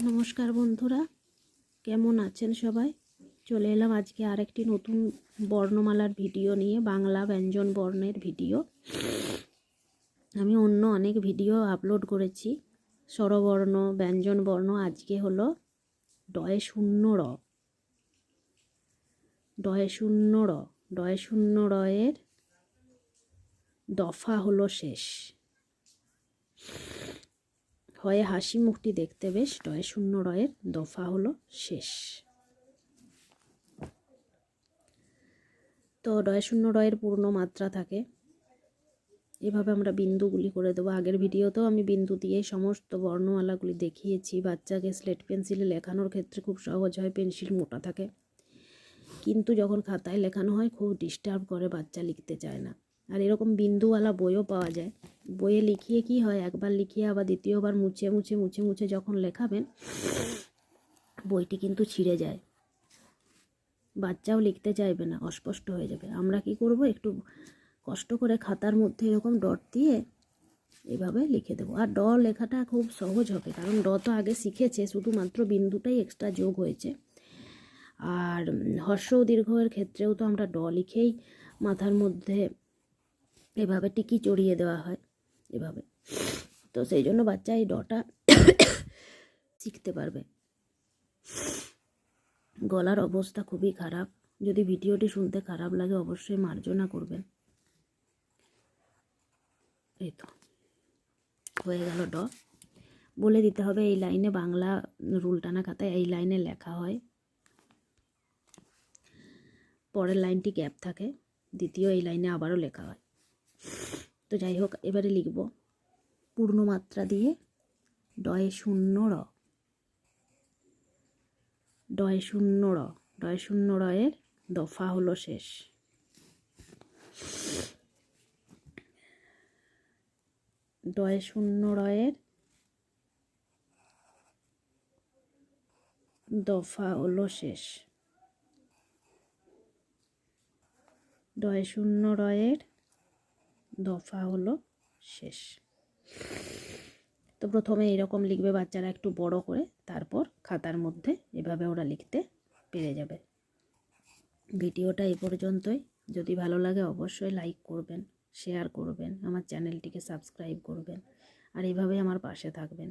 নমস্কার বন্ধুরা, কেমন আছেন সবাই? চলে এলাম আজকে আরেকটি নতুন বর্ণমালার ভিডিও নিয়ে, বাংলা ব্যঞ্জন বর্ণের ভিডিও। আমি অন্য অনেক ভিডিও আপলোড করেছি স্বরবর্ণ, ব্যঞ্জন বর্ণ। আজকে হলো ডয়ে শূন্য র, ডয়ে শূন্য র, ডয়ে শূন্য রয়ের দফা হলো শেষ। হয় হাসি মুখটি দেখতে বেশ, ডয়ে শূন্য রয়ের দফা হলো শেষ। তো ডয় শূন্য রয়ের পূর্ণ মাত্রা থাকে। এভাবে আমরা বিন্দুগুলি করে দেবো। আগের ভিডিওতেও আমি বিন্দু দিয়ে সমস্ত বর্ণমালাগুলি দেখিয়েছি। বাচ্চাকে স্লেট পেন্সিলে লেখানোর ক্ষেত্রে খুব সহজ হয়, পেন্সিল মোটা থাকে, কিন্তু যখন খাতায় লেখানো হয় খুব ডিস্টার্ব করে, বাচ্চা লিখতে চায় না। আর এরকম বিন্দুওয়ালা বইও পাওয়া যায়। বইয়ে লিখিয়ে কি হয়, একবার লিখিয়ে আবার দ্বিতীয়বার মুছে মুছে মুছে মুছে যখন লেখাবেন, বইটি কিন্তু ছিঁড়ে যায়, বাচ্চাও লিখতে চাইবে না, অস্পষ্ট হয়ে যাবে। আমরা কি করব, একটু কষ্ট করে খাতার মধ্যে এরকম ডট দিয়ে এভাবে লিখে দেবো। আর ড লেখাটা খুব সহজ হবে, কারণ ড তো আগে শিখেছে, শুধুমাত্র বিন্দুটাই এক্সট্রা যোগ হয়েছে। আর হর্ষ ও দীর্ঘের ক্ষেত্রেও তো আমরা ড লিখেই মাথার মধ্যে এভাবে টিকি চড়িয়ে দেওয়া হয় এভাবে। তো সেই জন্য বাচ্চা এই ডটা শিখতে পারবে। গলার অবস্থা খুবই খারাপ, যদি ভিডিওটি শুনতে খারাপ লাগে অবশ্যই মার্জনা করবেন। এই তো হয়ে গেল ড। বলে দিতে হবে এই লাইনে, বাংলা রুল টানা খাতায় এই লাইনে লেখা হয়, পরের লাইনটি গ্যাপ থাকে, দ্বিতীয় এই লাইনে আবারও লেখা হয়। তো যাই হোক, এবারে লিখব পূর্ণমাত্রা দিয়ে ডয়ে শূন্য র, ডয়ে শূন্য র, ডয়ে শূন্য রয়ের দফা হলো শেষ। ডয়ে শূন্য রয়ের দফা হলো শেষ। ডয়ে শূন্য রয়ের দফা হলো শেষ। তো প্রথমে এরকম লিখবে বাচ্চারা একটু বড় করে, তারপর খাতার মধ্যে এভাবে ওরা লিখতে পেরে যাবে। ভিডিওটা এই পর্যন্তই। যদি ভালো লাগে অবশ্যই লাইক করবেন, শেয়ার করবেন, আমার চ্যানেলটিকে সাবস্ক্রাইব করবেন, আর এইভাবে আমার পাশে থাকবেন।